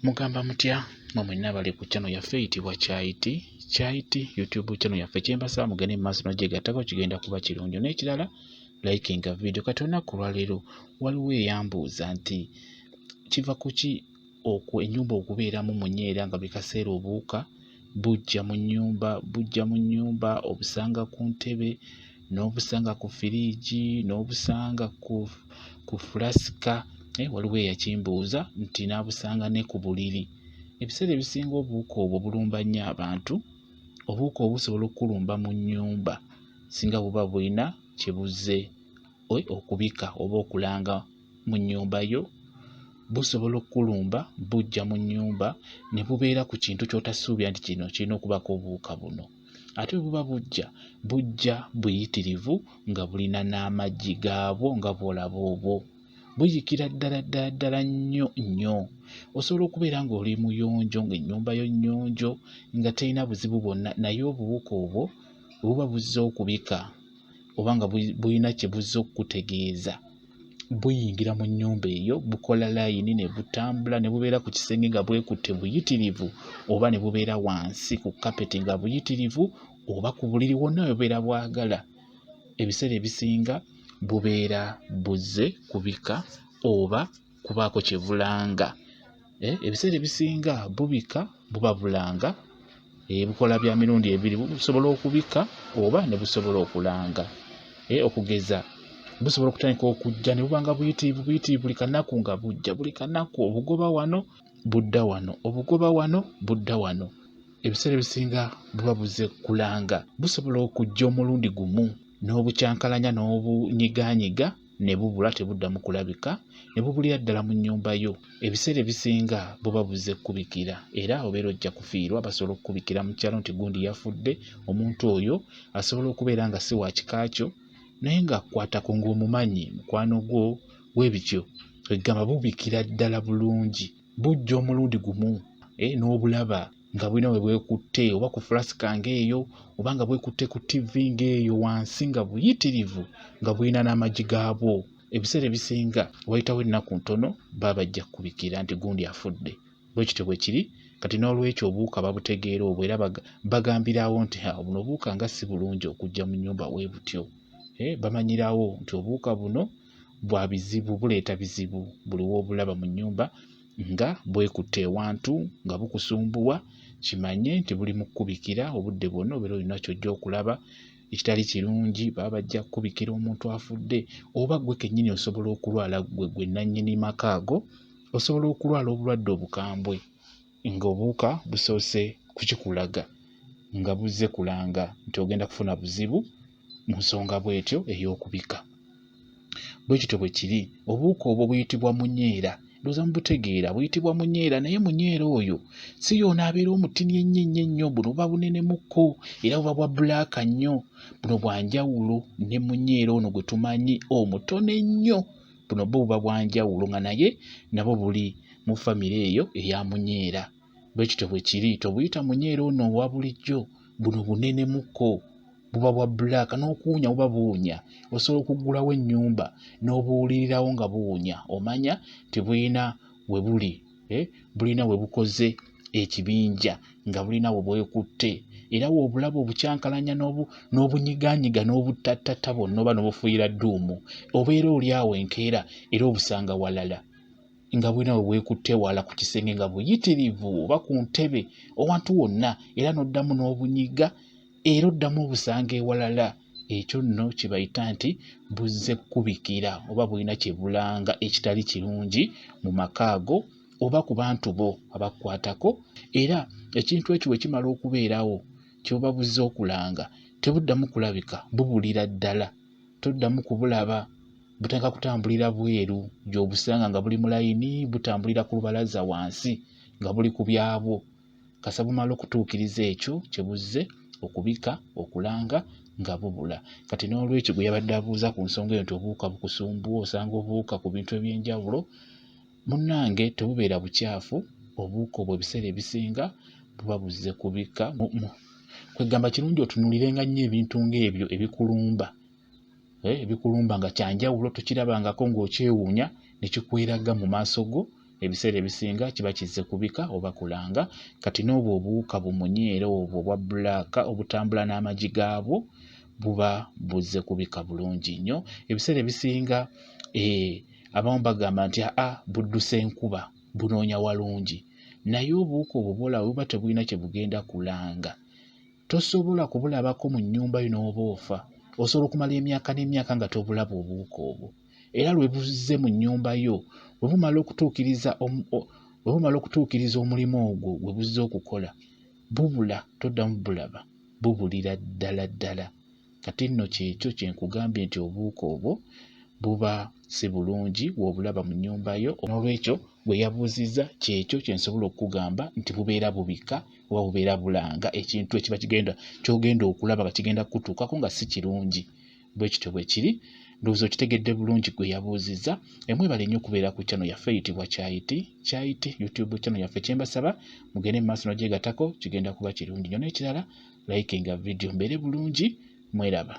Mugamba mutya mmwe mwenna abali ku channel yaffe eyitibwa Kyaiti YouTube channel yaffe kyembasaba mugende mu maaso n'ogyegattako kigenda kuba kirungi n'ekirala likinga video kati olunaku lwaleero waliwo eyambuuza nti kiva ku ki ennyumba okubeeramu munyeera nga buli kaseera obuwuka bujja mu nnyumba obusanga ku ntebe n'obusanga ku firiigi n'obusanga ku fulasika. Waliwo eyakimbuuza nti n'abusanga ne ku buliri. Ebiseera ebisinga obuwuka obwo bulumba nnyo abantu. Obuwuka obusobola okulumba mu nnyumba singa buba bulina kye buzze okubika oba okulanga mu nnyumba yo. Busobola okulumba bujja mu nnyumba ne bubeera ku kintu ky'otasuubira nti kino kirina okubako obuwuka buno. Ate bwe buba bujja buyitirivu nga bulina n'amaggi gaabwo nga bw'olaba obwo. Buyikira ddala nnyo. Osobola okubeera ng'oli muyonjo ng'ennyumba yo nnyonjo nga terina buzibu bwonna, naye obuwuka obwo buba buzze okubika oba nga bulina kye buzze okukutegeeza. Buyingira mu nnyumba eyo bukola layini ne butambula ne bubeera ku kisenge nga bwekutte buyitirivu, oba ne bubeera wansi ku kapeti nga buyitirivu, oba ku buliri wonna we bubeera bwagala. Ebiseera ebisinga bubeera buzze kubika oba kubaako kye bulanga. Ebiseera ebisinga bubika buba bulanga. Bukola bya mirundi ebiri, busobola okubika oba ne busobola okulanga. Okugeza busobola okutandika okujja ne bubanga buyitirivu buli kanaku nga bujja, buli kanaku obugoba wano budda wano, obugoba wano budda wano. Ebiseera ebisinga buba buzze kulanga. Busobola okujja omulundi gumu n'obukyankalanya n'obunyiganyiga ne bubula tebuddamu kulabika ne bubulira ddala mu nnyumba yo. Ebiseera ebisinga buba buzze kubikira era obeera ojja kufiirwa. Basobola okukubikira mu kyalo nti gundi yafudde. Omuntu oyo asobola okubeera nga si wa kika kyo naye ng'akwatako ng'omumanyi mukwano gwo bwebityo. Egamba bubikira ddala bulungi. Bujja omulundi gumu n'obulaba nga bulina we bwekutte oba ku fulasika ng'eyo oba nga bwekutte ku TV ng'eyo wansi nga buyitirivu nga bulina n'amaggi gaabwo. Ebiseera ebisinga wayitawo ennaku ntono baba bajja kubikira nti gundi afudde. Bwe kityo bwe kiri kati n'olwekyo obuwuka babutegeera obwo era bagambirawo nti buno obuwuka nga si bulungi okujja mu nnyumba bwe butyo. Bamanyirawo nti obuwuka buno bwa bizibu, buleeta bizibu buli w'obulaba mu nnyumba nga bwekutte ewantu nga bukusumbuwa. Kimanye nti buli mu kkubikira obudde bwonna obeera olina ky'ojja okulaba ekitali kirungi. Baba bajja kkubikira omuntu afudde oba gwe kennyini osobola okulwala gwe nannyini maka ago. Osobola okulwala obulwadde obukambwe ng'obuwuka busoose kukikulaga nga buzze kulanga nti ogenda kufuna buzibu mu nsonga bw'etyo ey'okubika. Bwe kityo bwe kiri. Obuwuka obwo buyitibwa munyeera. Ndowooza mubutegeera, buyitibwa munyeera naye munyeera oyo si yoona abeera omutini ennyo. Buno buba bunenemukko era buba bwa bbulaaka nnyo. Buno bwa njawulo ne munyeera ono gwe tumanyi omutono ennyo. Buno buba bwa njawulo nga naye nabwo buli mu famire eyo eya munyeera. Bwe kityo bwe kiri. Tobuyita munyeera ono owa bulijjo. Buno bunenemukko, buba bwa bbulaaka n'okuwunya buba buwunya. Osobola okuggulawo ennyumba n'obuwulirirawo nga buwunya. Omanya nti bulina we buli, bulina we bukoze ekibinja nga bulina we bwekutte era w'obulaba obukyankalanya n'obunyiganyiga n'obutattata bwonna oba n'obufuuyira dduumu obeera oli awo enkeera era obusanga walala nga bulina we bwekutte wala ku kisenge nga buyitirivu oba ku ntebe owantu wonna era n'oddamu n'obunyiga era oddamu obusanga ewalala. Ekyo nno kibayita nti buzze kkubikira oba bulina kye bulanga ekitali kirungi mu maka ago oba ku bantu bo abakkwatako. Era ekintu ekyo bwe kimala okubeerawo ky'oba buzze okulanga tebuddamu kulabika, bubulira ddala. Toddamu kubulaba. Butandika kutambulira bweru gy'obusanga nga buli mu layini butambulira ku lubalaza wansi nga buli ku byabwo. Kasa bumala okutuukiriza ekyo kye buzze okubika okulanga nga bubula. Kati n'olwekyo gwe yabadde abuuza ku nsonga eyo nti obuwuka bukusumbuwa, osanga obuwuka ku bintu eby'enjawulo, munnange tebubeera bukyafu. Obuwuka obwo ebiseera ebisinga buba buzze kubika. Kwegamba kirungi otunuulirenga nnyo ebintu ng'ebyo ebikulumba. Ebikulumba nga kyanjawulo tokirabangako ng'okyewuunya ne kikweraga mu maaso go ebiseera ebisinga kiba kizze kubika oba kulanga. Kati n'obwo obuwuka bumunyeera obwo obwa bbulaaka obutambula n'amagi gaabwo buba buzze kubika bulungi nnyo. Ebiseera ebisinga abamu bagamba nti budduse enkuba bunoonya walungi, naye obuwuka obwo bw'olaba buba tebulina kye bugenda kulanga. Tosobola kubulabako mu nnyumba yo n'oba ofa. Osobola okumala emyaka n'emyaka nga tobulaba obuwuka obwo. Era lwe buzze mu nnyumba yo, bwe bumala okutuukiriza omulimu ogwo gwe buzze okukola, bubula, toddamu bulaba, bubulira ddala ddala. Kati nno kyekyo kye nkugambye nti obuwuka obwo buba si bulungi bw'obulaba mu nnyumba yo. N'olwekyo gwe yabuuzizza kyekyo kye nsobola okukugamba nti bubeera bubika oba bubeera bulanga ekintu ekiba ky'ogenda okulaba nga kigenda kukutuukako nga si kirungi. Bwe kityo bwe kiri. Ndowooza okitegedde bulungi gwe yabuuzizza. Mwebale nnyo okubeera ku channel yaffe eyitibwa Kyayiti YouTube channel yaffe. Kye mbasaba mugende mu maaso n'ogyegattako, kigenda kuba kirungi nnyo. N'ekirala likinga video mbeere bulungi. Mweraba.